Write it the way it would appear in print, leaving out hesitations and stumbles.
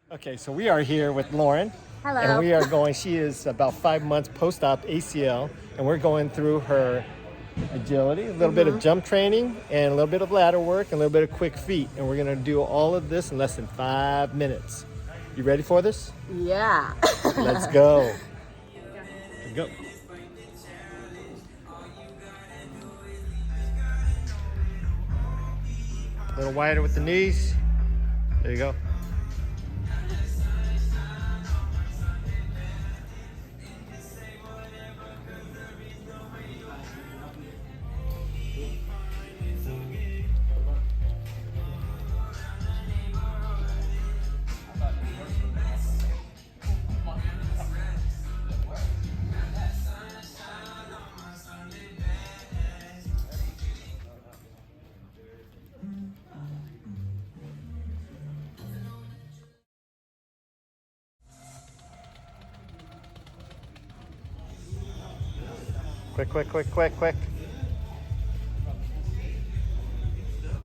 Okay, so we are here with Lauren. Hello. And we are going, she is about 5 months post-op ACL, and we're going through her agility, a little bit of jump training, and a little bit of ladder work, and a little bit of quick feet. And we're gonna do all of this in less than 5 minutes. You ready for this? Yeah. Let's go. Let's go. A little wider with the knees. There you go. Quick, quick, quick, quick, quick.